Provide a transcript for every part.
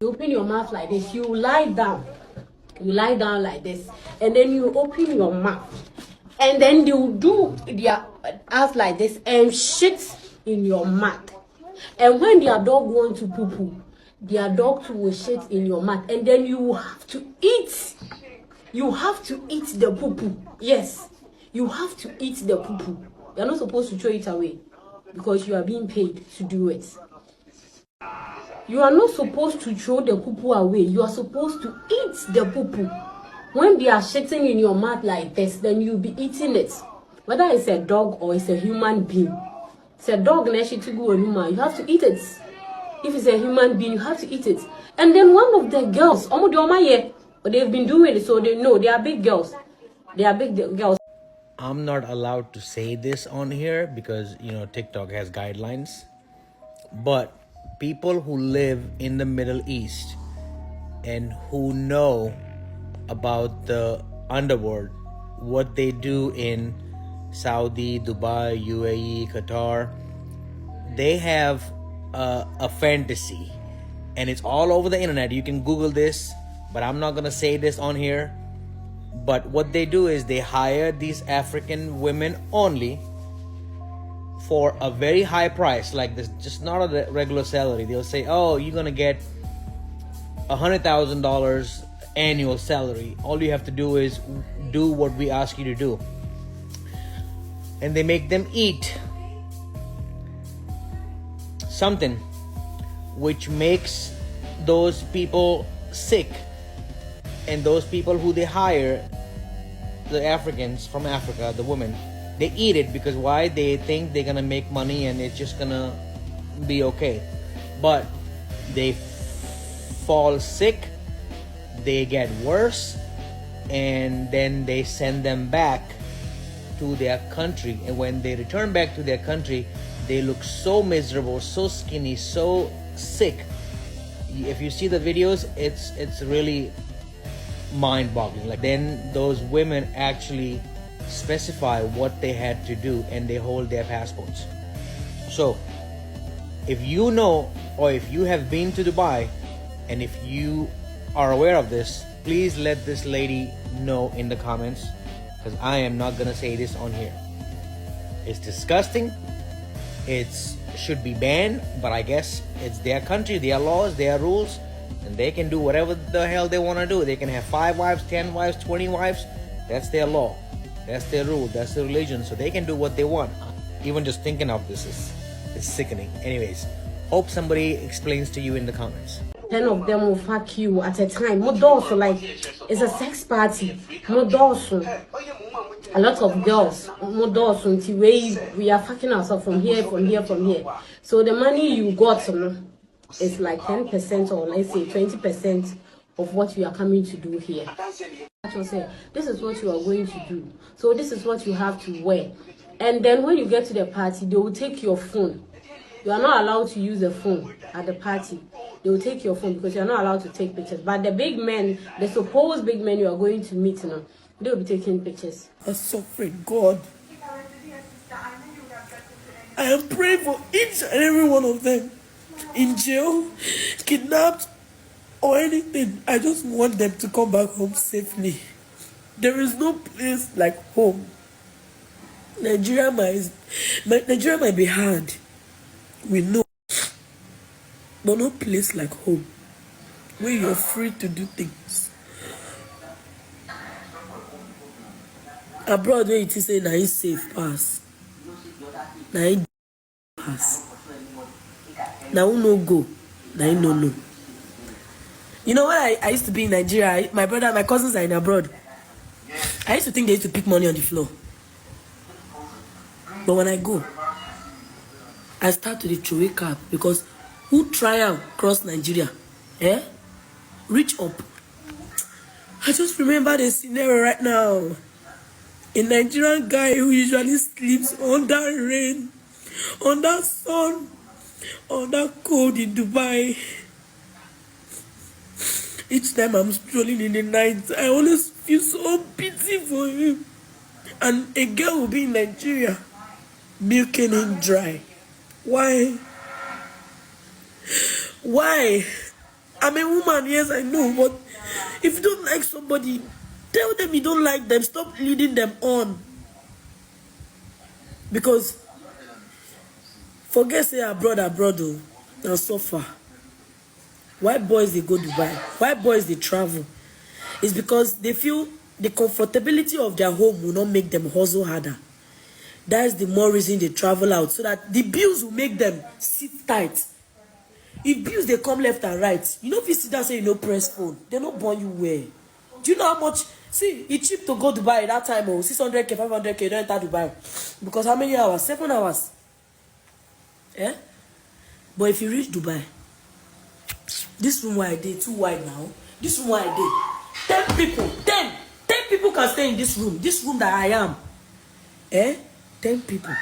You open your mouth like this, you lie down. You lie down like this, and then you open your mouth, and then you do their ass like this and shit in your mouth. And when their dog wants to poo, their dog too will shit in your mouth, and then you have to eat. You have to eat the poo. Yes, you have to eat the poo. You're not supposed to throw it away because you are being paid to do it. You are not supposed to throw the poo away. You are supposed to eat the poo. When they are shitting in your mouth like this, then you'll be eating it. Whether it's a dog or it's a human being. It's a dog, you have to eat it. If it's a human being, you have to eat it. And then one of the girls, they've been doing it, so they know they are big girls. They are big girls. I'm not allowed to say this on here because, TikTok has guidelines. But people who live in the Middle East and who know about the underworld, what they do in Saudi, Dubai, UAE, Qatar, they have a fantasy, and it's all over the internet. You can Google this, but I'm not gonna say this on here. But what they do is they hire these African women only for a very high price, like this, just not a regular salary. They'll say, oh, you're gonna get $100,000 annual salary. All you have to do is do what we ask you to do. And they make them eat something which makes those people sick. And those people who they hire, the Africans from Africa, the women, they eat it because why? They think they're gonna make money and it's just gonna be okay. But they fall sick, they get worse, and then they send them back to their country. And when they return back to their country, they look so miserable, so skinny, so sick. If you see the videos, it's really mind-boggling. Like, then those women actually specify what they had to do and they hold their passports. So if you know, or if you have been to Dubai, and if you are aware of this, please let this lady know in the comments, because I am not gonna say this on here. It's disgusting. It should be banned, but I guess it's their country, their laws, their rules, and they can do whatever the hell they want to do. They can have 5 wives, 10 wives, 20 wives. That's their law. That's their rule. That's their religion. So they can do what they want. Even just thinking of this is sickening. Anyways, hope somebody explains to you in the comments. 10 of them will fuck you at a time. Modoso, like, it's a sex party. Modoso. A lot of girls. Modoso. We are fucking ourselves from here. So the money you got, it's like 10% or let's say 20% of what you are coming to do here. Say, this is what you are going to do. So this is what you have to wear. And then when you get to the party, they will take your phone. You are not allowed to use the phone at the party. They will take your phone because you are not allowed to take pictures. But the big men, the supposed big men you are going to meet, they will be taking pictures. A suffering God. I am praying for each and every one of them. In jail, kidnapped, or anything. I just want them to come back home safely. There is no place like home. Nigeria might be hard. We know. But no place like home. Where you're free to do things. Abroad, where it is saying, now it's safe pass. Now it pass. Now no go. Now no. You know, when I used to be in Nigeria, my brother, my cousins are in abroad. I used to think they used to pick money on the floor. But when I go, I start to the throw cap because who try out cross Nigeria? Reach up. I just remember the scenario right now. A Nigerian guy who usually sleeps under rain, under sun, under cold in Dubai. Each time I'm strolling in the night, I always feel so pity for him. And a girl will be in Nigeria, milking him dry. Why? Why? I'm a woman, yes, I know, but if you don't like somebody, tell them you don't like them. Stop leading them on. Because forget say abroad, now suffer. Why boys they go Dubai? Why boys they travel? It's because they feel the comfortability of their home will not make them hustle harder. That's the more reason they travel out, so that the bills will make them sit tight. If bills they come left and right, you know if you sit down say you know press phone, they not born you where. Do you know how much? See, it's cheap to go Dubai that time. 600k, 500k, you don't enter Dubai. Because how many hours? 7 hours. Yeah? But if you reach Dubai, this room where I did, too wide now. This room where I did, 10 people, 10 people can stay in this room that I am. 10 people.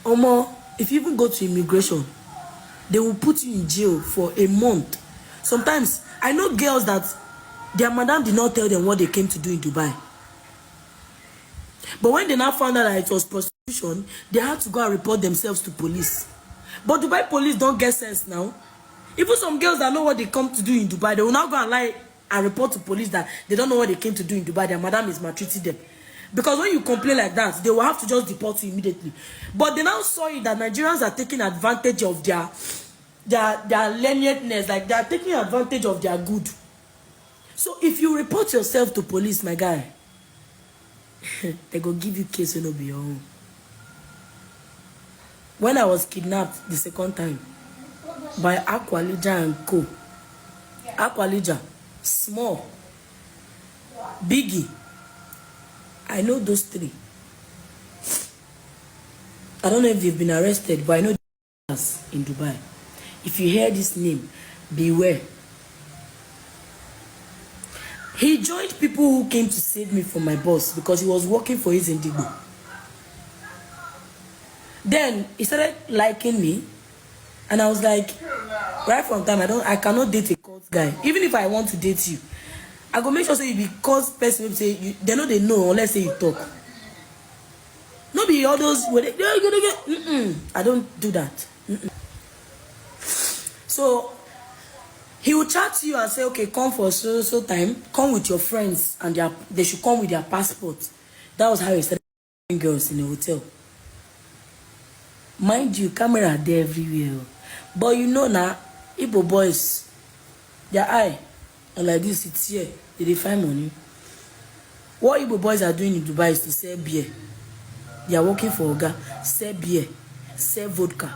Omo, if you even go to immigration, they will put you in jail for a month. Sometimes, I know girls that their madam did not tell them what they came to do in Dubai. But when they now found out that it was prostitution, they had to go and report themselves to police. But Dubai police don't get sense now. Even some girls that know what they come to do in Dubai, they will now go and lie and report to police that they don't know what they came to do in Dubai. Their madam is maltreating them. Because when you complain like that, they will have to just deport you immediately. But they now saw it that Nigerians are taking advantage of their lenientness, like they are taking advantage of their good. So if you report yourself to police, my guy, they go give you case when it be your own. When I was kidnapped the second time by Aqualija and Co. Aqualija, small, Biggie, I know those three. I don't know if they've been arrested, but I know in Dubai. If you hear this name, beware. He joined people who came to save me from my boss because he was working for his Indigo. Then he started liking me, and I was like, right from time, I cannot date a cult guy. Even if I want to date you, I go make sure say you because person say you, they know unless say you talk. No be all those where I don't do that. So he will chat to you and say, okay, come for so time, come with your friends, and they should come with their passport. That was how he started girls in the hotel. Mind you, camera there everywhere. But you know now, Igbo boys, their eye, and like this, it's here. They find money. What Igbo boys are doing in Dubai is to sell beer. They are working for Oga, sell beer, sell vodka.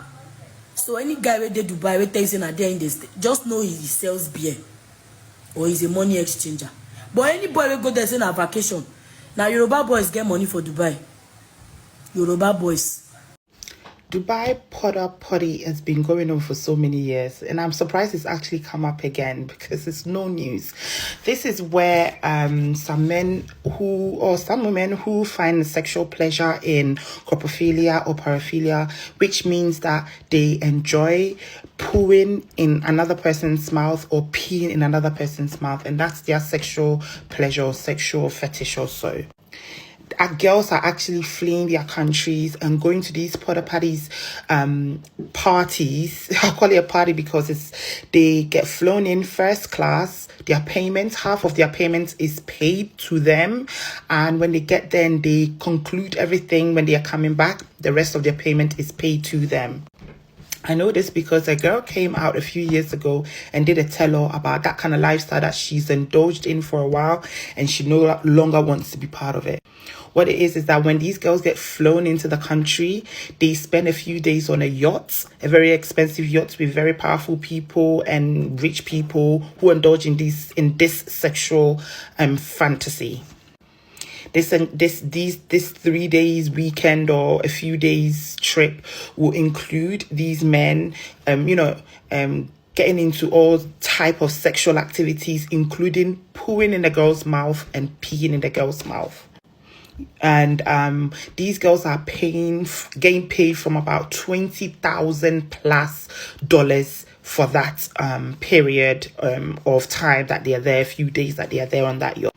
So any guy where they Dubai, where takes in a day in the state, just know he sells beer or he's a money exchanger. But any boy will go there saying a vacation. Now Yoruba boys get money for Dubai. Yoruba boys. Dubai porta potty has been going on for so many years, and I'm surprised it's actually come up again because it's no news. This is where some men or some women who find sexual pleasure in coprophilia or paraphilia, which means that they enjoy pooing in another person's mouth or peeing in another person's mouth, and that's their sexual pleasure or sexual fetish or so. Our girls are actually fleeing their countries and going to these porta parties, parties. I call it a party because they get flown in first class. Their payments, half of their payments is paid to them, and when they get there and they conclude everything when they are coming back, the rest of their payment is paid to them. I know this because a girl came out a few years ago and did a tell-all about that kind of lifestyle that she's indulged in for a while, and she no longer wants to be part of it. What it is that when these girls get flown into the country, they spend a few days on a yacht, a very expensive yacht with very powerful people and rich people who indulge in this sexual fantasy. This 3 days weekend or a few days trip will include these men, getting into all type of sexual activities, including pooing in the girl's mouth and peeing in the girl's mouth. And these girls are getting paid from about $20,000 plus for that period of time that they are there, a few days that they are there on that yacht.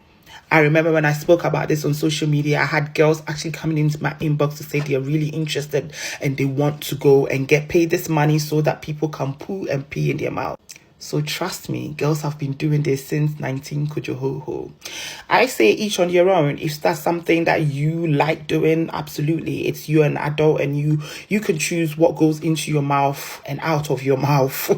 I remember when I spoke about this on social media, I had girls actually coming into my inbox to say they're really interested and they want to go and get paid this money so that people can poo and pee in their mouth. So trust me, girls have been doing this since 19 Kujohoho. I say each on your own. If that's something that you like doing, absolutely. It's you an adult and you can choose what goes into your mouth and out of your mouth.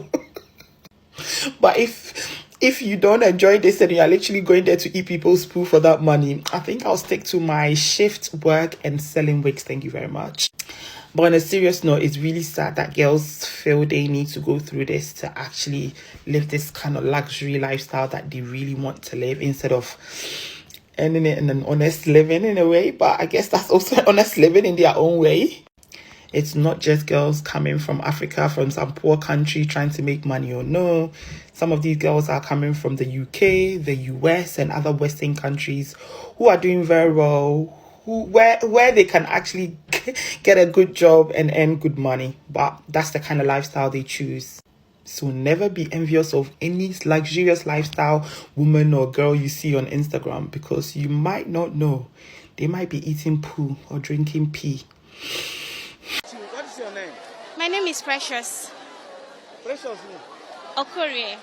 But if you don't enjoy this and you're literally going there to eat people's poo for that money, I think I'll stick to my shift work and selling wigs. Thank you very much. But on a serious note, it's really sad that girls feel they need to go through this to actually live this kind of luxury lifestyle that they really want to live, instead of ending it in an honest living in a way. But I guess that's also an honest living in their own way. It's not just girls coming from Africa, from some poor country trying to make money. Or no, some of these girls are coming from the UK, the US and other Western countries who are doing very well, where they can actually get a good job and earn good money. But that's the kind of lifestyle they choose. So never be envious of any luxurious lifestyle woman or girl you see on Instagram, because you might not know. They might be eating poo or drinking pee. What is your name? My name is Precious Precious who? Okorie.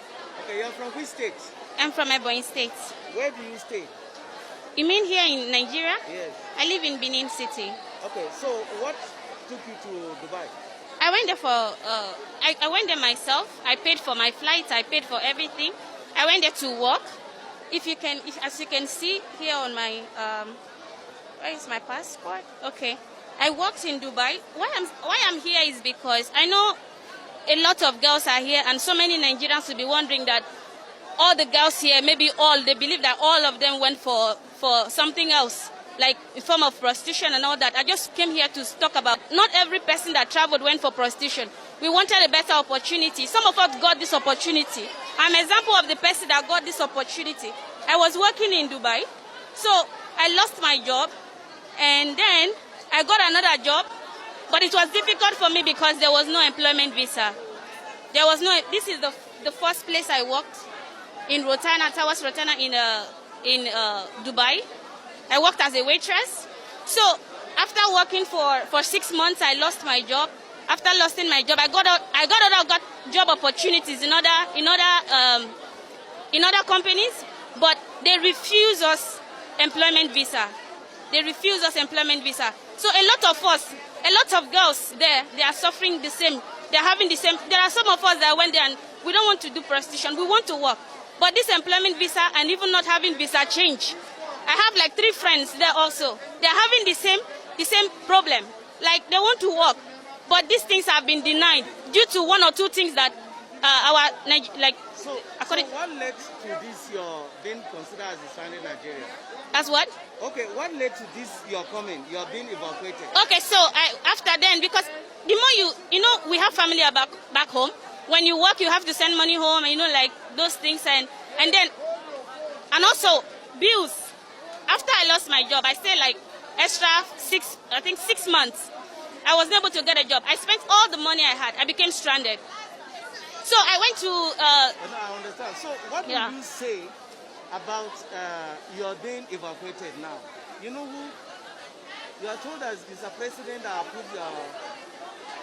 Okay, you're from which state? I'm from Ebonyi State. Where do you stay? You mean here in Nigeria? Yes. I live in Benin City. Okay, so what took you to Dubai? I went there for, I went there myself. I paid for my flight. I paid for everything. I went there to work. As you can see here on my, where is my passport? Okay. I worked in Dubai. Why I'm here is because I know a lot of girls are here, and so many Nigerians will be wondering that all the girls here, maybe all, they believe that all of them went for something else, like in form of prostitution and all that. I just came here to talk about not every person that traveled went for prostitution. We wanted a better opportunity. Some of us got this opportunity. I'm an example of the person that got this opportunity. I was working in Dubai, so I lost my job, and then I got another job, but it was difficult for me because there was no employment visa. There was no. This is the first place I worked in Rotana, Towers Rotana in Dubai. I worked as a waitress. So after working for 6 months, I lost my job. After losing my job, I got job opportunities in other companies, but they refuse us employment visa. They refuse us employment visa. So a lot of us, a lot of girls there, they are suffering the same. They're having the same. There are some of us that went there and we don't want to do prostitution. We want to work. But this employment visa and even not having visa change. I have like 3 friends there also. They're having the same problem. Like they want to work, but these things have been denied due to 1 or 2 things that So what led to this your being considered as a stranded Nigerian? That's what? Okay, what led to this your coming? You're being evacuated. Okay, so after then, because the more you know, we have family back home. When you work, you have to send money home, and like those things, and also bills. After I lost my job, I stayed like extra 6 months. I wasn't able to get a job. I spent all the money I had. I became stranded. So I went to. I understand. So what do you say about your being evacuated now? You know who? You are told that it's a president that approved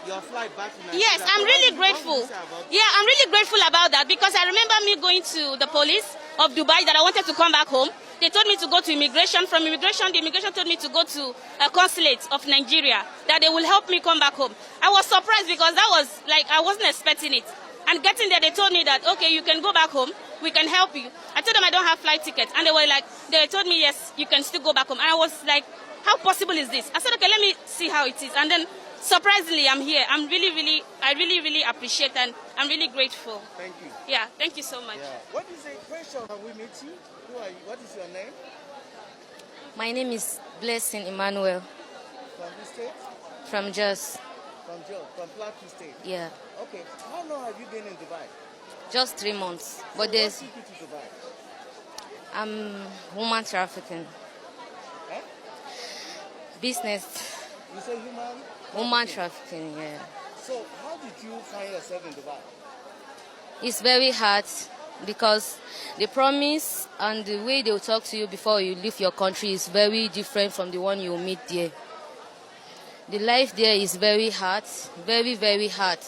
your flight back to Nigeria. Yes, I'm really grateful. Yeah, I'm really grateful about that, because I remember me going to the police of Dubai that I wanted to come back home. They told me to go to immigration. From immigration, the immigration told me to go to a consulate of Nigeria, that they will help me come back home. I was surprised because that was like, I wasn't expecting it. And getting there, they told me that, okay, you can go back home. We can help you. I told them I don't have flight tickets. And they told me, yes, you can still go back home. And I was like, how possible is this? I said, okay, let me see how it is. And then surprisingly, I'm here. I really appreciate, and I'm really grateful. Thank you. Yeah, thank you so much. Yeah. What is a question? Have we met you? Who are you? What is your name? My name is Blessing Emmanuel. From which state? From Jos. From Plateau State? Yeah. Okay. How long have you been in Dubai? Just 3 months. But What there's took you to Dubai? woman trafficking. Eh? Business. You say human? Woman trafficking, yeah. So how did you find yourself in Dubai? It's very hard. because the promise and the way they will talk to you before you leave your country is very different from the one you will meet there. The life there is very hard, very, very hard.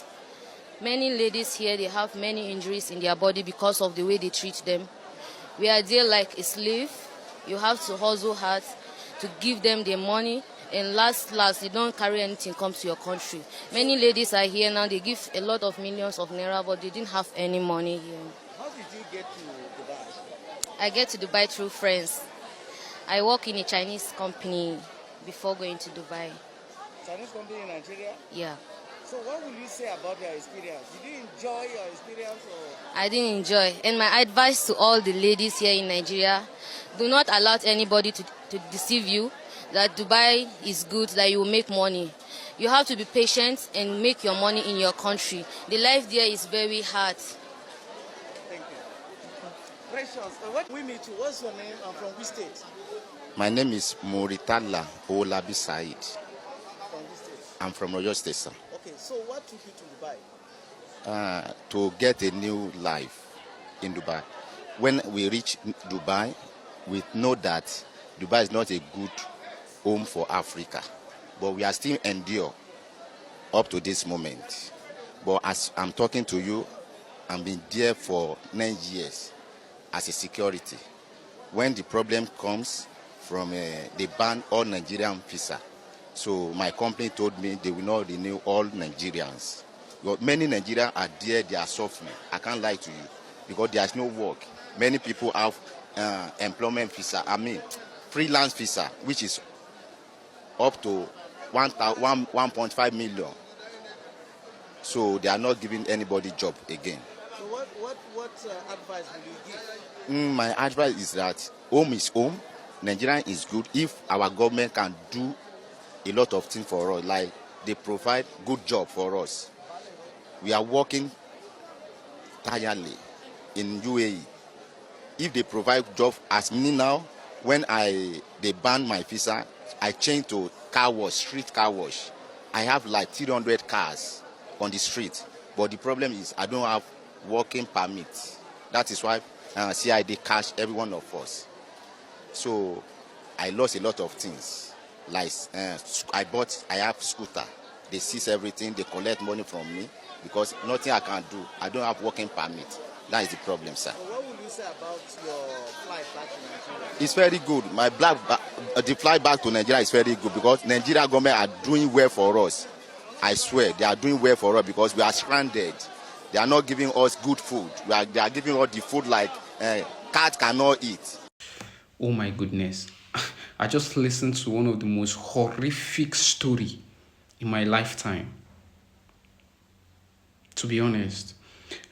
Many ladies here, they have many injuries in their body because of the way they treat them. We are there like a slave. You have to hustle hard to give them their money, and last, you don't carry anything come to your country. Many ladies are here now, they give a lot of millions of naira, but they didn't have any money here. How did you get to Dubai? I get to Dubai through friends. I work in a Chinese company before going to Dubai. Chinese company in Nigeria? Yeah. So what will you say about your experience? Did you enjoy your experience or? I didn't enjoy. And my advice to all the ladies here in Nigeria, do not allow anybody to deceive you that Dubai is good, that you will make money. You have to be patient and make your money in your country. The life there is very hard. Thank you. Precious, what we meet you, what's your name and from which state? My name is Muritala Olabi Said. From which state? I'm from Oyo State, sir. Okay, so what took you to Dubai? To get a new life in Dubai. When we reach Dubai, we know that Dubai is not a good home for Africa, but we are still endure up to this moment. But as I'm talking to you, I've been there for 9 years as a security. When the problem comes from they ban all Nigerian visa, so my company told me they will not renew all Nigerians. But many Nigerians are there, they are suffering. I can't lie to you because there's no work. Many people have employment visa, freelance visa, which is up to 1.5 million. So they are not giving anybody job again. So what advice will you give? My advice is that home is home. Nigeria is good if our government can do a lot of things for us, like they provide good job for us. We are working tirelessly in UAE. If they provide job as me now, when they banned my visa, I changed to car wash, street car wash. I have like 300 cars on the street, but the problem is I don't have working permit. That is why CID catch every one of us. So I lost a lot of things. Like I have scooter. They seize everything. They collect money from me because nothing I can do. I don't have working permit. That is the problem, sir. So what will you say about your flight back to Nigeria? It's very good. The flight back to Nigeria is very good because Nigeria government are doing well for us. I swear they are doing well for us because we are stranded. They are not giving us good food. They are giving us the food like cat cannot eat. Oh my goodness. I just listened to one of the most horrific story in my lifetime, to be honest.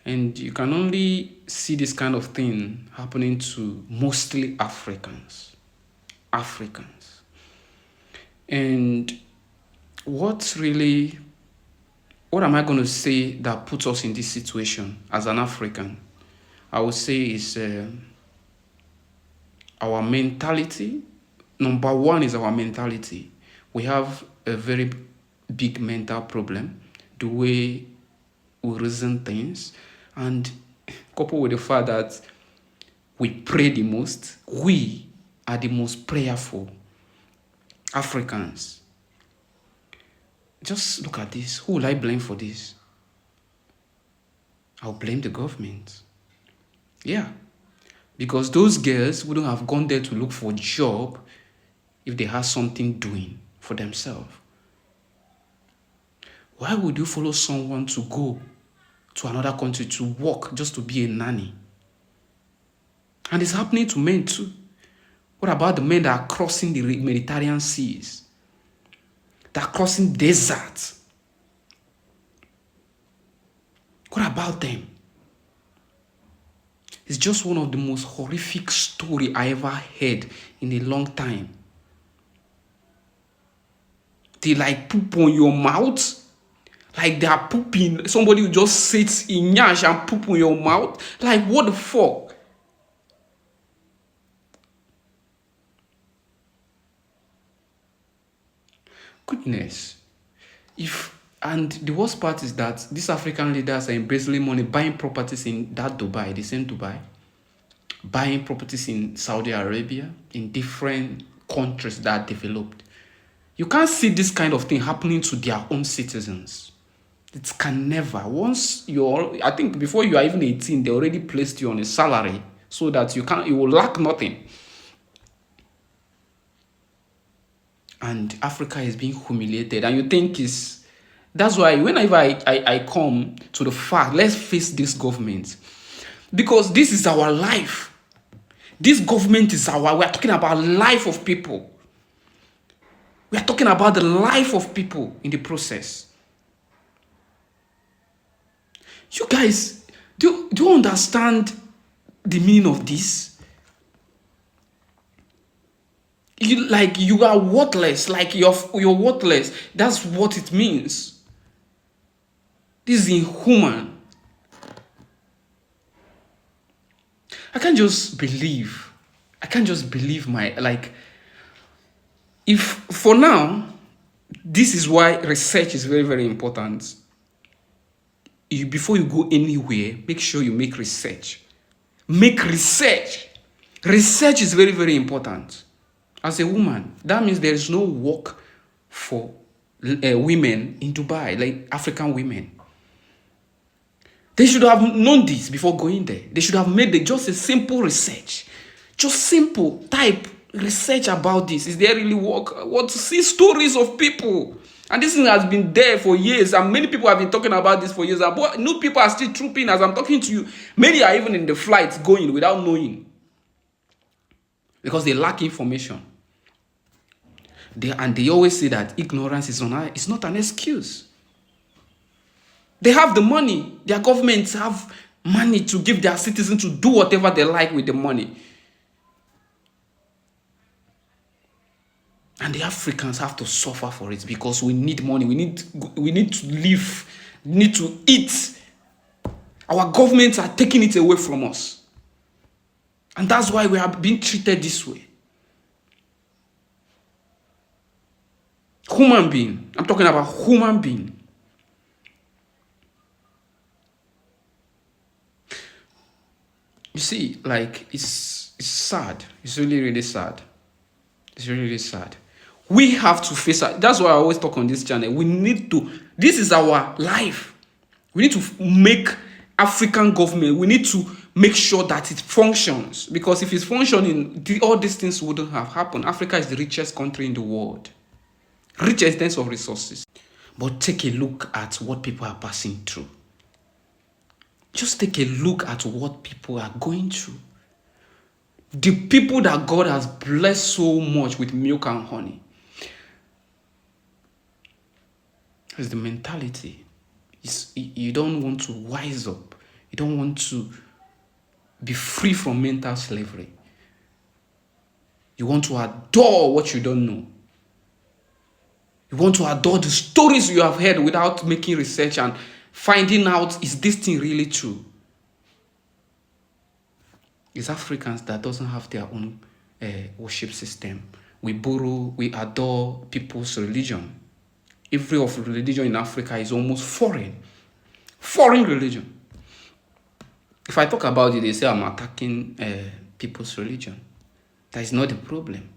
And you can only see this kind of thing happening to mostly Africans. And what am I going to say that puts us in this situation as an African? I would say is our mentality. Number one is our mentality. We have a very big mental problem, the way we reason things, and coupled with the fact that we pray the most. We are the most prayerful Africans. Just look at this. Who will I blame for this? I'll blame the government. Yeah. Because those girls wouldn't have gone there to look for a job if they had something doing for themselves. Why would you follow someone to go to another country to work just to be a nanny? And it's happening to men too. What about the men that are crossing the Mediterranean seas? That are crossing deserts? What about them? It's just one of the most horrific stories I ever heard in a long time. They like poop on your mouth. Like they are pooping. Somebody who just sits in yash and poop on your mouth. Like what the fuck? Goodness. If And the worst part is that these African leaders are embezzling money, buying properties in that Dubai, the same Dubai, buying properties in Saudi Arabia, in different countries that are developed. You can't see this kind of thing happening to their own citizens. It can never. Once you're, I think before you are even 18, they already placed you on a salary so that you will lack nothing. And Africa is being humiliated. And you think that's why whenever I come to the fact, let's face this government. Because this is our life. This government is we are talking about life of people. We are talking about the life of people in the process. You guys, do you understand the meaning of this? You are worthless, like you're worthless. That's what it means. This is inhuman. I can't just believe if for now, this is why research is very, very important. Before you go anywhere, make sure you make research. Make research. Research is very, very important. As a woman, that means there is no work for women in Dubai, like African women. They should have known this before going there. They should have made just a simple research. Just simple type research about this. Is there really work? What to see stories of people? And this thing has been there for years. And many people have been talking about this for years. And new people are still trooping as I'm talking to you. Many are even in the flights going without knowing. Because they lack information. They always say that ignorance is not an excuse. They have the money. Their governments have money to give their citizens to do whatever they like with the money. And the Africans have to suffer for it because we need money. We need to live. We need to eat. Our governments are taking it away from us. And that's why we are being treated this way. Human being. I'm talking about human being. You see, like, it's sad. It's really, really sad. It's really, really sad. We have to face it. That's why I always talk on this channel. This is our life. We need to make African government, we need to make sure that it functions. Because if it's functioning, all these things wouldn't have happened. Africa is the richest country in the world. Richest in terms of resources. But take a look at what people are passing through. Just take a look at what people are going through. The people that God has blessed so much with milk and honey. It's the mentality. You don't want to wise up. You don't want to be free from mental slavery. You want to adore what you don't know. You want to adore the stories you have heard without making research and finding out, is this thing really true? It's Africans that doesn't have their own worship system. We adore people's religion. Every of religion in Africa is almost foreign. Foreign religion. If I talk about it, they say I'm attacking people's religion. That is not the problem.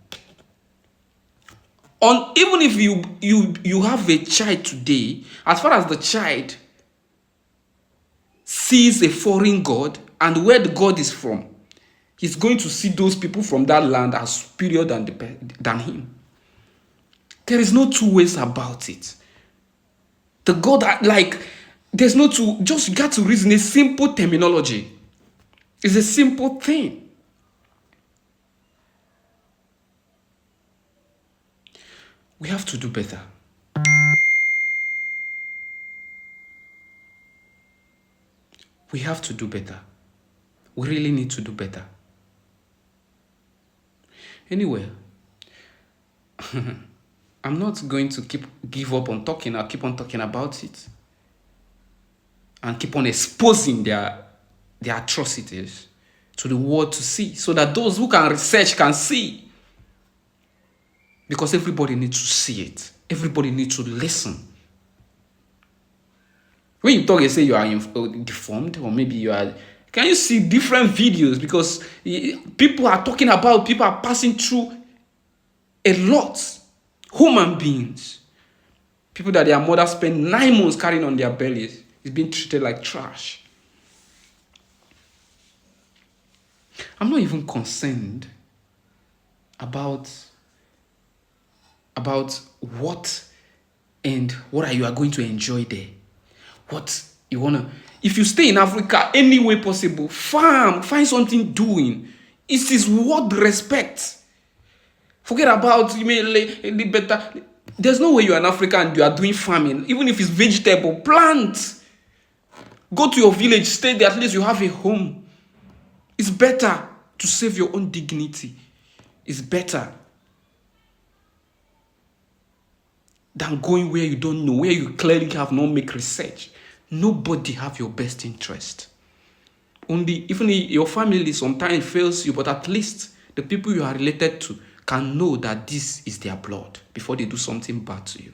Even if you have a child today, as far as the child sees a foreign god and where the god is from, he's going to see those people from that land as superior than him. There is no two ways about it. The God, there's no two, just you got to reason a simple terminology. It's a simple thing. We have to do better. We have to do better. We really need to do better. Anyway, I'm not going to give up on talking. I'll keep on talking about it. And keep on exposing their atrocities to the world to see. So that those who can research can see. Because everybody needs to see it. Everybody needs to listen. When you talk, you say you are deformed, or maybe you are. Can you see different videos? Because people are talking about, people are passing through a lot. Human beings. People that their mother spent 9 months carrying on their bellies is being treated like trash. I'm not even concerned about what and what are you going to enjoy there. What you wanna, if you stay in Africa any way possible, find something doing. It is worth respect. Forget about you may better. There's no way you're in Africa and you are doing farming, even if it's vegetable, plant. Go to your village, stay there, at least you have a home. It's better to save your own dignity. It's better than going where you don't know, where you clearly have not make research. Nobody have your best interest. Only even your family sometimes fails you, but at least the people you are related to can know that this is their blood before they do something bad to you.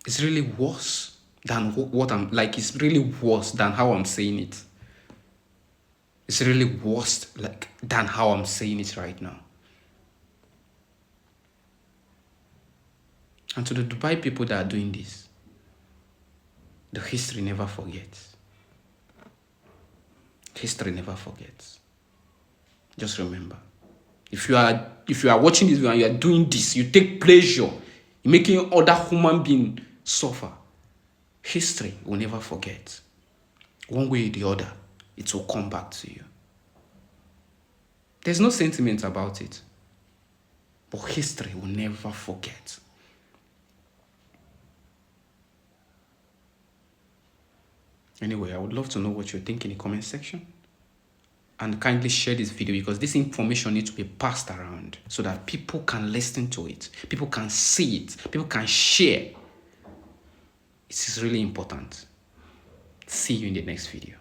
It's really worse than what I'm like. It's really worse than how I'm saying it. It's really worse than how I'm saying it right now. And to the Dubai people that are doing this, the history never forgets. History never forgets. Just remember, if you are watching this video and you are doing this, you take pleasure in making other human beings suffer, history will never forget. One way or the other, it will come back to you. There's no sentiment about it, but history will never forget. Anyway, I would love to know what you think in the comment section. And kindly share this video, because this information needs to be passed around so that people can listen to it, people can see it, people can share. It is really important. See you in the next video.